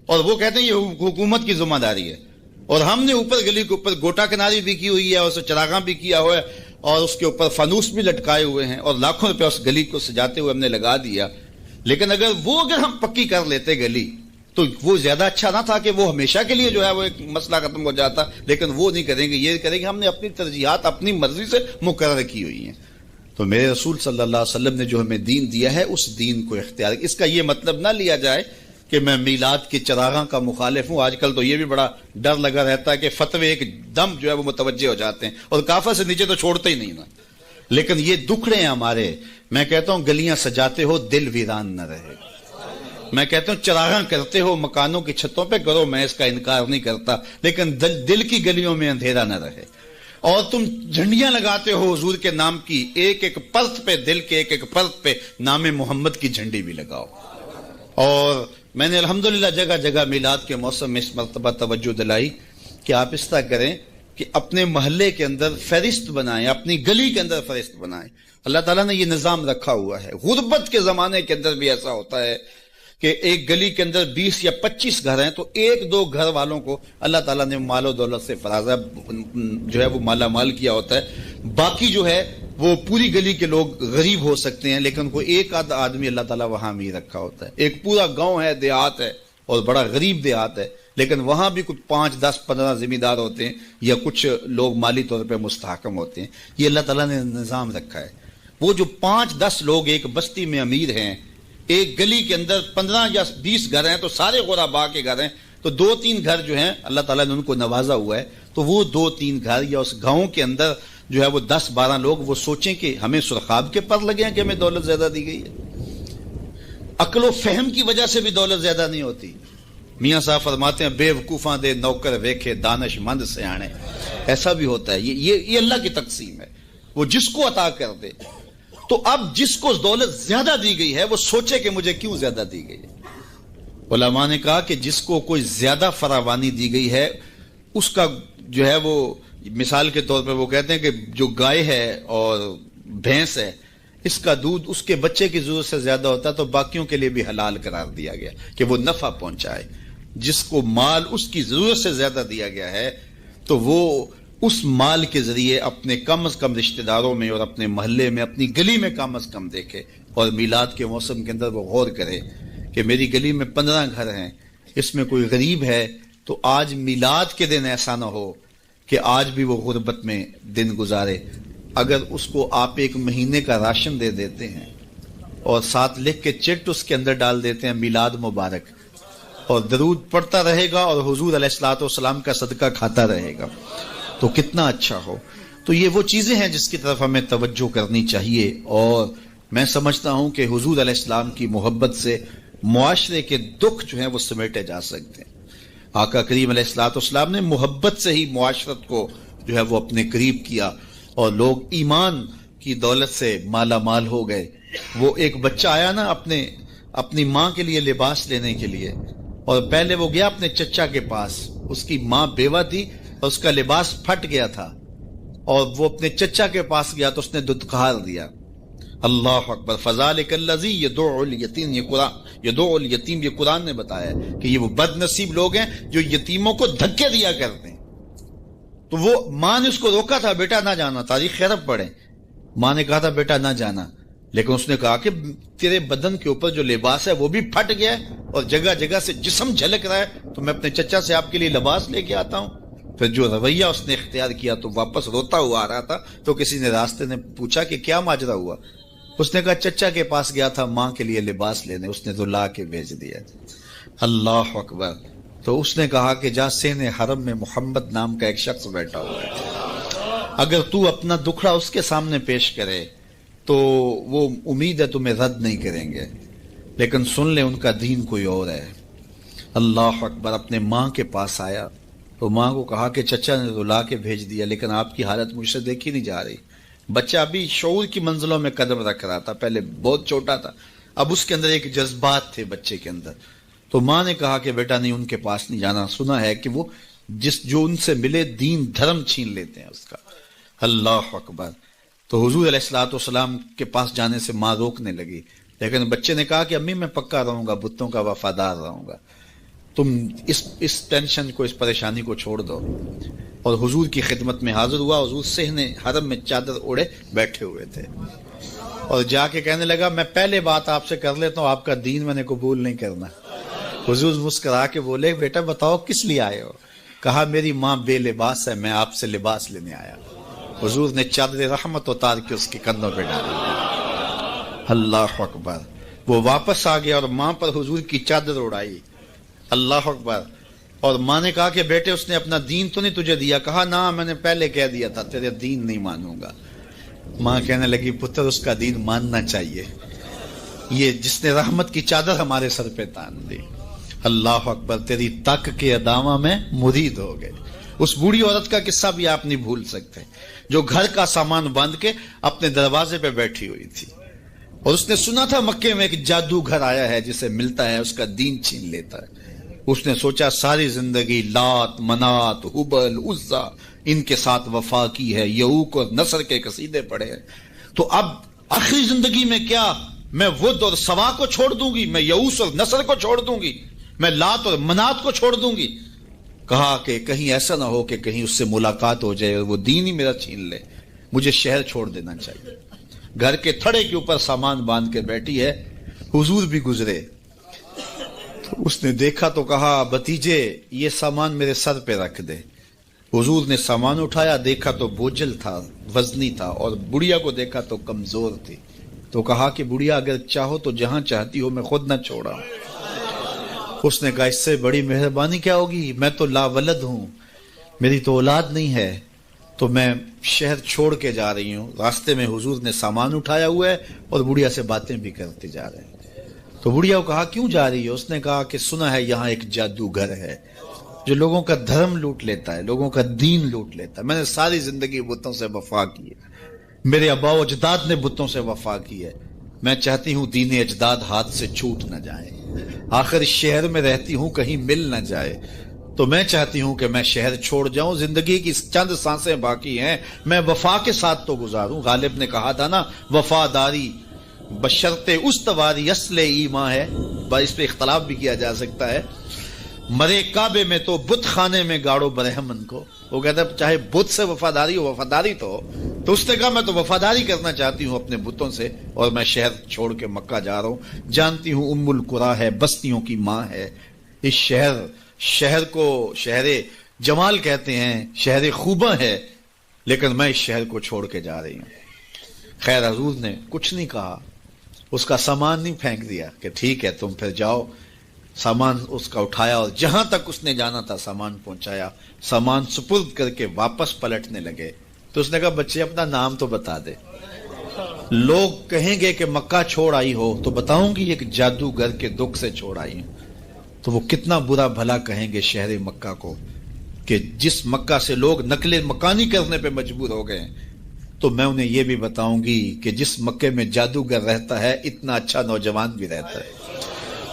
اور وہ کہتے ہیں یہ حکومت کی ذمہ داری ہے, اور ہم نے اوپر گلی کے اوپر گوٹا کناری بھی کی ہوئی ہے اور اسے چراغاں بھی کیا ہوا ہے اور اس کے اوپر فانوس بھی لٹکائے ہوئے ہیں اور لاکھوں روپے اس گلی کو سجاتے ہوئے ہم نے لگا دیا. لیکن اگر ہم پکی کر لیتے گلی تو وہ زیادہ اچھا نہ تھا کہ وہ ہمیشہ کے لیے جو ہے وہ ایک مسئلہ ختم ہو جاتا. لیکن وہ نہیں کریں گے, یہ کریں گے ہم نے اپنی ترجیحات اپنی مرضی سے مقرر کی ہوئی ہیں. تو میرے رسول صلی اللہ علیہ وسلم نے جو ہمیں دین دیا ہے اس دین کو اختیار. اس کا یہ مطلب نہ لیا جائے کہ میں میلاد کے چراغاں کا مخالف ہوں. آج کل تو یہ بھی بڑا ڈر لگا رہتا ہے کہ فتوے ایک دم جو ہے وہ متوجہ ہو جاتے ہیں اور کافر سے نیچے تو چھوڑتے ہی نہیں نا. لیکن یہ دکھڑے ہیں ہمارے. میں کہتا ہوں گلیاں سجاتے ہو دل ویران نہ رہے. میں کہتا ہوں چراغاں کرتے ہو مکانوں کی چھتوں پہ کرو, میں اس کا انکار نہیں کرتا, لیکن دل کی گلیوں میں اندھیرا نہ رہے. اور تم جھنڈیاں لگاتے ہو حضور کے نام کی, ایک ایک پرت پہ, دل کے ایک ایک پرت پہ نام محمد کی جھنڈی بھی لگاؤ. اور میں نے الحمدللہ جگہ جگہ میلاد کے موسم میں اس مرتبہ توجہ دلائی کہ آپ اس طرح کریں کہ اپنے محلے کے اندر فہرست بنائیں, اپنی گلی کے اندر فہرست بنائیں. اللہ تعالیٰ نے یہ نظام رکھا ہوا ہے. غربت کے زمانے کے اندر بھی ایسا ہوتا ہے کہ ایک گلی کے اندر 20 یا 25 گھر ہیں تو 1-2 گھر والوں کو اللہ تعالیٰ نے مال و دولت سے فرازہ جو ہے وہ مالا مال کیا ہوتا ہے. باقی جو ہے وہ پوری گلی کے لوگ غریب ہو سکتے ہیں, لیکن کوئی ایک آدمی اللہ تعالیٰ وہاں امیر رکھا ہوتا ہے. ایک پورا گاؤں ہے, دیہات ہے اور بڑا غریب دیہات ہے, لیکن وہاں بھی کچھ 5, 10, 15 ذمہ دار ہوتے ہیں یا کچھ لوگ مالی طور پہ مستحکم ہوتے ہیں. یہ اللہ تعالیٰ نے نظام رکھا ہے. وہ جو 5-10 لوگ ایک بستی میں امیر ہیں, ایک گلی کے اندر 15 یا 20 گھر ہیں تو سارے غربا کے گھر ہیں, تو 2-3 گھر جو ہیں اللہ تعالیٰ نے ان کو نوازا ہوا ہے. تو وہ 2-3 گھر یا اس گاؤں کے اندر جو ہے وہ 10-12 لوگ وہ سوچیں کہ ہمیں سرخاب کے پر لگے ہیں کہ ہمیں دولت زیادہ دی گئی ہے. عقل و فہم کی وجہ سے بھی دولت زیادہ نہیں ہوتی. میاں صاحب فرماتے ہیں بے وقوفاں دے نوکر ویکھے دانش مند سیانے. ایسا بھی ہوتا ہے. یہ اللہ کی تقسیم ہے, وہ جس کو عطا کر دے. تو اب جس کو دولت زیادہ دی گئی ہے وہ سوچے کہ مجھے کیوں زیادہ دی گئی ہے. علماء نے کہا کہ جس کو کوئی زیادہ فراوانی دی گئی ہے اس کا جو ہے وہ, مثال کے طور پہ وہ کہتے ہیں کہ جو گائے ہے اور بھینس ہے اس کا دودھ اس کے بچے کی ضرورت سے زیادہ ہوتا ہے تو باقیوں کے لیے بھی حلال قرار دیا گیا کہ وہ نفع پہنچائے. جس کو مال اس کی ضرورت سے زیادہ دیا گیا ہے تو وہ اس مال کے ذریعے اپنے کم از کم رشتہ داروں میں اور اپنے محلے میں اپنی گلی میں کم از کم دیکھے. اور میلاد کے موسم کے اندر وہ غور کرے کہ میری گلی میں 15 گھر ہیں, اس میں کوئی غریب ہے تو آج میلاد کے دن ایسا نہ ہو کہ آج بھی وہ غربت میں دن گزارے، اگر اس کو آپ ایک مہینے کا راشن دے دیتے ہیں اور ساتھ لکھ کے چٹ اس کے اندر ڈال دیتے ہیں میلاد مبارک، اور درود پڑھتا رہے گا اور حضور علیہ الصلوۃ والسلام کا صدقہ کھاتا رہے گا، تو کتنا اچھا ہو۔ تو یہ وہ چیزیں ہیں جس کی طرف ہمیں توجہ کرنی چاہیے، اور میں سمجھتا ہوں کہ حضور علیہ السلام کی محبت سے معاشرے کے دکھ جو ہیں وہ سمیٹے جا سکتے ہیں۔ آقا کریم علیہ الصلوۃ والسلام نے محبت سے ہی معاشرت کو جو ہے وہ اپنے قریب کیا، اور لوگ ایمان کی دولت سے مالا مال ہو گئے۔ وہ ایک بچہ آیا نا اپنی ماں کے لیے لباس لینے کے لیے، اور پہلے وہ گیا اپنے چچا کے پاس، اس کی ماں بیوہ تھی اور اس کا لباس پھٹ گیا تھا، اور وہ اپنے چچا کے پاس گیا تو اس نے دتکار دیا۔ اللہ اکبر، فذالک الذی یدعو الیتیم، یدعو الیتیم، یہ قرآن نے بتایا ہے کہ یہ وہ بد نصیب لوگ ہیں جو یتیموں کو دھکے دیا کرتے ہیں۔ تو وہ ماں نے اس کو روکا تھا، بیٹا نہ جانا، تاریخ خیرب پڑھیں، ماں نے کہا تھا بیٹا نہ جانا، لیکن اس نے کہا کہ تیرے بدن کے اوپر جو لباس ہے وہ بھی پھٹ گیا ہے اور جگہ جگہ سے جسم جھلک رہا ہے، تو میں اپنے چچا سے آپ کے لیے لباس لے کے آتا ہوں۔ پھر جو رویہ اس نے اختیار کیا تو واپس روتا ہوا آ رہا تھا، تو کسی نے راستے نے پوچھا کہ کیا ماجرا ہوا؟ اس نے کہا چچا کے پاس گیا تھا ماں کے لیے لباس لینے، اس نے تو لا کے بھیج دیا۔ اللہ اکبر۔ تو اس نے کہا کہ جا سین حرم میں محمد نام کا ایک شخص بیٹھا ہوا ہے، اگر تو اپنا دکھڑا اس کے سامنے پیش کرے تو وہ امید ہے تمہیں رد نہیں کریں گے، لیکن سن لے ان کا دین کوئی اور ہے۔ اللہ اکبر۔ اپنے ماں کے پاس آیا تو ماں کو کہا کہ چچا نے تو لا کے بھیج دیا، لیکن آپ کی حالت مجھ سے دیکھی نہیں جا رہی۔ بچہ ابھی شعور کی منزلوں میں قدم رکھ رہا تھا، پہلے بہت چھوٹا تھا، اب اس کے اندر ایک جذبات تھے بچے کے اندر۔ تو ماں نے کہا کہ بیٹا نہیں، ان کے پاس نہیں جانا، سنا ہے کہ وہ جو ان سے ملے دین دھرم چھین لیتے ہیں اس کا۔ اللہ اکبر۔ تو حضور علیہ الصلوۃ والسلام کے پاس جانے سے ماں روکنے لگی، لیکن بچے نے کہا کہ امی میں پکا رہوں گا، بتوں کا وفادار رہوں گا، تم اس ٹینشن کو، اس پریشانی کو چھوڑ دو۔ اور حضور کی خدمت میں حاضر ہوا۔ حضور صحن حرم میں چادر اوڑے بیٹھے ہوئے تھے، اور جا کے کہنے لگا میں پہلے بات آپ سے کر لیتا ہوں، آپ کا دین میں نے قبول نہیں کرنا۔ حضور مسکرا کے بولے بیٹا بتاؤ کس لیے آئے ہو؟ کہا میری ماں بے لباس ہے، میں آپ سے لباس لینے آیا۔ حضور نے چادر رحمت اتار کے اس کے کندھوں پہ ڈالی۔ اللہ اکبر۔ وہ واپس آ گیا اور ماں پر حضور کی چادر اڑائی۔ اللہ اکبر۔ اور ماں نے کہا کہ بیٹے اس نے اپنا دین تو نہیں تجھے دیا؟ کہا نہ، میں نے پہلے کہہ دیا تھا تیرے دین نہیں مانوں گا۔ ماں کہنے لگی پتر اس کا دین ماننا چاہیے، یہ جس نے رحمت کی چادر ہمارے سر پہ تان دی۔ اللہ اکبر۔ تیری تک کے ادامہ میں مرید ہو گئے۔ اس بوڑھی عورت کا قصہ بھی آپ نہیں بھول سکتے، جو گھر کا سامان باندھ کے اپنے دروازے پہ بیٹھی ہوئی تھی، اور اس نے سنا تھا مکے میں ایک جادوگر آیا ہے جسے ملتا ہے اس کا دین چھین لیتا ہے۔ اس نے سوچا ساری زندگی لات، منات، حبل، عزا ان کے ساتھ وفا کی ہے، یعوق اور نصر کے قصیدے پڑھے ہیں، تو اب آخری زندگی میں کیا میں ود اور سوا کو چھوڑ دوں گی، میں یعوس اور نصر کو چھوڑ دوں گی، میں لات اور منات کو چھوڑ دوں گی؟ کہا کہ کہیں ایسا نہ ہو کہ کہیں اس سے ملاقات ہو جائے اور وہ دین ہی میرا چھین لے، مجھے شہر چھوڑ دینا چاہیے۔ گھر کے تھڑے کے اوپر سامان باندھ کے بیٹھی ہے، حضور بھی گزرے، تو اس نے دیکھا تو کہا بھتیجے یہ سامان میرے سر پہ رکھ دے۔ حضور نے سامان اٹھایا، دیکھا تو بوجھل تھا، وزنی تھا، اور بڑھیا کو دیکھا تو کمزور تھی، تو کہا کہ بڑھیا اگر چاہو تو جہاں چاہتی ہو میں خود نہ چھوڑا۔ اس نے کہا اس سے بڑی مہربانی کیا ہوگی، میں تو لا ولد ہوں، میری تو اولاد نہیں ہے، تو میں شہر چھوڑ کے جا رہی ہوں۔ راستے میں حضور نے سامان اٹھایا ہوا ہے اور بڑھیا سے باتیں بھی کرتے جا رہے ہیں۔ تو بڑھیا کو کہا کیوں جا رہی ہے؟ اس نے کہا کہ سنا ہے یہاں ایک جادوگر ہے جو لوگوں کا دھرم لوٹ لیتا ہے، لوگوں کا دین لوٹ لیتا ہے۔ میں نے ساری زندگی بتوں سے وفا کی ہے، میرے آباء و اجداد نے بتوں سے وفا کی ہے، میں چاہتی ہوں دین اجداد ہاتھ سے چھوٹ نہ جائے، آخر اس شہر میں رہتی ہوں کہیں مل نہ جائے، تو میں چاہتی ہوں کہ میں شہر چھوڑ جاؤں، زندگی کی چند سانسیں باقی ہیں، میں وفا کے ساتھ تو گزاروں۔ غالب نے کہا تھا نا وفاداری بشرط استواری اصل ایمان ہے، اس پہ اختلاف بھی کیا جا سکتا ہے۔ مرے کعبے میں تو بت خانے میں گاڑو برہمن کو، وہ کہتا ہے چاہے بت سے وفاداری ہو، وفاداری تو اس نے کہا میں تو وفاداری کرنا چاہتی ہوں اپنے بتوں سے، اور میں شہر چھوڑ کے مکہ جا رہا ہوں۔ جانتی ہوں ام القریٰ ہے، بستیوں کی ماں ہے، اس شہر کو شہر جمال کہتے ہیں شہر خوباں ہے لیکن میں اس شہر کو چھوڑ کے جا رہی ہوں. خیر حضور نے کچھ نہیں کہا، اس کا سامان نہیں پھینک دیا کہ ٹھیک ہے تم پھر جاؤ. سامان اس کا اٹھایا اور جہاں تک اس نے جانا تھا سامان پہنچایا. سامان سپرد کر کے واپس پلٹنے لگے تو اس نے کہا بچے اپنا نام تو بتا دے. لوگ کہیں گے کہ مکہ چھوڑ آئی ہو تو بتاؤں گی ایک جادوگر کے دکھ سے چھوڑ آئی ہوں. تو وہ کتنا برا بھلا کہیں گے شہر مکہ کو کہ جس مکہ سے لوگ نقل مکانی کرنے پہ مجبور ہو گئے. تو میں انہیں یہ بھی بتاؤں گی کہ جس مکے میں جادوگر رہتا ہے اتنا اچھا نوجوان بھی رہتا ہے.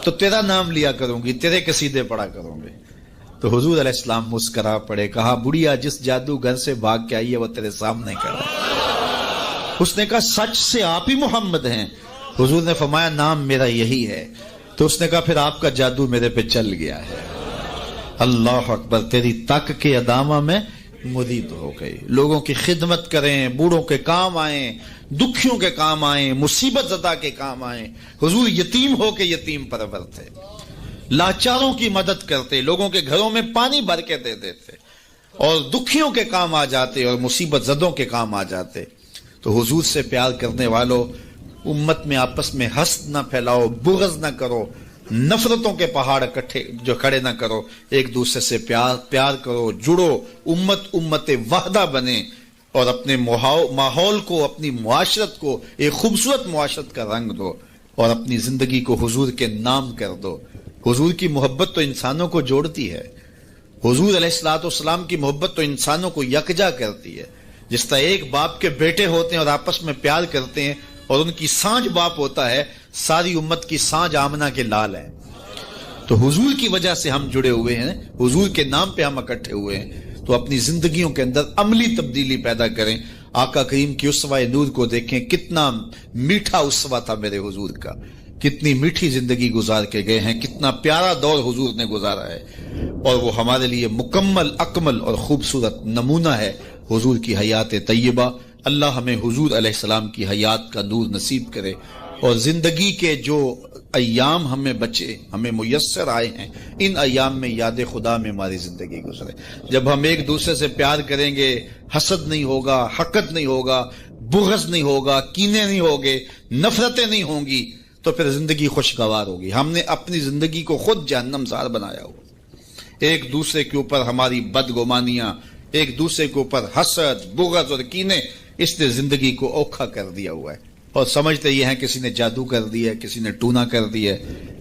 تو تیرا نام لیا کروں گی، تیرے قصیدے پڑھا کروں گے. تو حضور علیہ السلام مسکرا پڑے، کہا بڑھیا جس جادوگر سے بھاگ کے آئی ہے وہ تیرے سامنے کھڑا ہے. اس نے کہا سچ سے آپ ہی محمد ہیں؟ حضور نے فرمایا نام میرا یہی ہے. تو اس نے کہا پھر آپ کا جادو میرے پہ چل گیا ہے. اللہ اکبر، تیری تک کے ادامہ میں مرید ہو گئی. لوگوں کی خدمت کریں، بوڑھوں کے کام آئیں، دکھیوں کے کام آئیں، مصیبت زدہ کے کام آئیں. حضور یتیم ہو کے یتیم پرور تھے، لاچاروں کی مدد کرتے، لوگوں کے گھروں میں پانی بھر کے دے دیتے اور دکھیوں کے کام آ جاتے اور مصیبت زدوں کے کام آ جاتے. تو حضور سے پیار کرنے والوں، امت میں آپس میں حسد نہ پھیلاؤ، بغض نہ کرو، نفرتوں کے پہاڑ اکٹھے جو کھڑے نہ کرو، ایک دوسرے سے پیار کرو، جڑو، امت وحدہ بنے اور اپنے ماحول کو، اپنی معاشرت کو ایک خوبصورت معاشرت کا رنگ دو اور اپنی زندگی کو حضور کے نام کر دو. حضور کی محبت تو انسانوں کو جوڑتی ہے. حضور علیہ السلام کی محبت تو انسانوں کو یکجا کرتی ہے. جس طرح ایک باپ کے بیٹے ہوتے ہیں اور آپس میں پیار کرتے ہیں اور ان کی سانج باپ ہوتا ہے، ساری امت کی سانج آمنہ کے لال ہے. تو حضور کی وجہ سے ہم جڑے ہوئے ہیں، حضور کے نام پہ ہم اکٹھے ہوئے ہیں. تو اپنی زندگیوں کے اندر عملی تبدیلی پیدا کریں. آقا کریم کی اسوہ نور کو دیکھیں، کتنا میٹھا اسوہ تھا میرے حضور کا، کتنی میٹھی زندگی گزار کے گئے ہیں، کتنا پیارا دور حضور نے گزارا ہے. اور وہ ہمارے لیے مکمل، اکمل اور خوبصورت نمونہ ہے حضور کی حیات طیبہ. اللہ ہمیں حضور علیہ السلام کی حیات کا نور نصیب کرے اور زندگی کے جو ایام ہمیں بچے، ہمیں میسر آئے ہیں، ان ایام میں یاد خدا میں ہماری زندگی گزرے. جب ہم ایک دوسرے سے پیار کریں گے، حسد نہیں ہوگا، حقد نہیں ہوگا، بغض نہیں ہوگا، کینے نہیں ہوگے، نفرتیں نہیں ہوں گی، تو پھر زندگی خوشگوار ہوگی. ہم نے اپنی زندگی کو خود جہنم زار بنایا ہو. ایک دوسرے کے اوپر ہماری بدگمانیاں، ایک دوسرے کے اوپر حسد، بغض اور کینے، اس نے زندگی کو اوکھا کر دیا ہوا ہے. اور سمجھتے یہ ہیں کسی نے جادو کر دیا ہے، کسی نے ٹونا کر دیا ہے،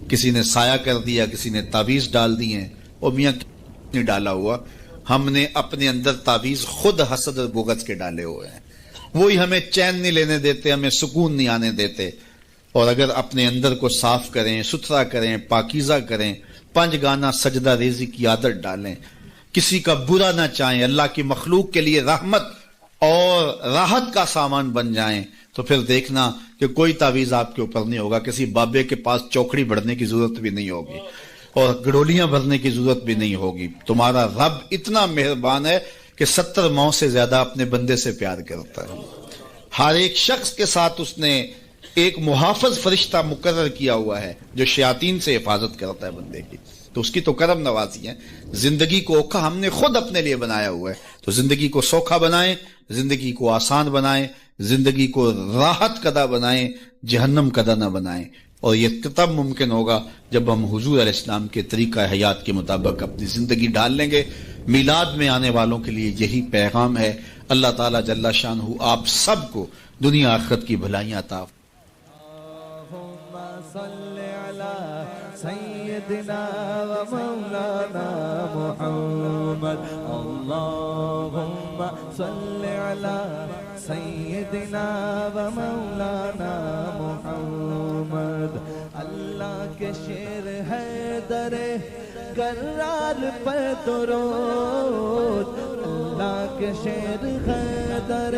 کسی نے سایہ کر دیا، کسی نے تعویذ ڈال دی ہیں. اور میاں نہیں ڈالا ہوا، ہم نے اپنے اندر تعویذ خود حسد اور بغض کے ڈالے ہوئے ہیں. وہی ہمیں چین نہیں لینے دیتے، ہمیں سکون نہیں آنے دیتے. اور اگر اپنے اندر کو صاف کریں، ستھرا کریں، پاکیزہ کریں، 5 گانا سجدہ ریزی کی عادت ڈالیں، کسی کا برا نہ چاہیں، اللہ کی مخلوق کے لیے رحمت اور راحت کا سامان بن جائیں، تو پھر دیکھنا کہ کوئی تعویذ آپ کے اوپر نہیں ہوگا. کسی بابے کے پاس چوکڑی بھرنے کی ضرورت بھی نہیں ہوگی اور گڑولیاں بھرنے کی ضرورت بھی نہیں ہوگی. تمہارا رب اتنا مہربان ہے کہ 70 ماؤں سے زیادہ اپنے بندے سے پیار کرتا ہے. ہر ایک شخص کے ساتھ اس نے ایک محافظ فرشتہ مقرر کیا ہوا ہے جو شیاطین سے حفاظت کرتا ہے بندے کی. تو اس کی تو کرم نوازی ہے. زندگی کو اوکھا ہم نے خود اپنے لیے بنایا ہوا ہے. تو زندگی کو سوکھا بنائیں، زندگی کو آسان بنائیں، زندگی کو راحت قدا بنائیں، جہنم قدا نہ بنائیں. اور یہ تب ممکن ہوگا جب ہم حضور علیہ السلام کے طریقہ حیات کے مطابق اپنی زندگی ڈال لیں گے. میلاد میں آنے والوں کے لیے یہی پیغام ہے. اللہ تعالیٰ جل شانہ آپ سب کو دنیا آخرت کی بھلائیاں عطا. سيدنا ومولانا محمد اللهم صل على سيدنا ومولانا محمد. اللہ کے شیر ہے در کرار پر درود، اللہ کے شیر ہے در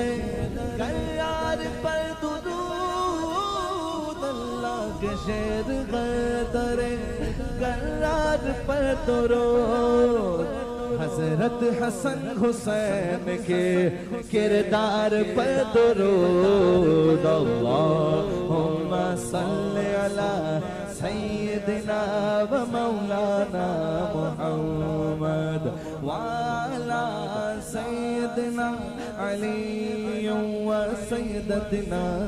کرار پر درود، اللہ کے شیر ہے در کرار پر درود. حضرت حسن حسین کے کردار پر درود. اللہم صل علی سیدنا و مولانا محمد. سیدنا علی و سیدتنا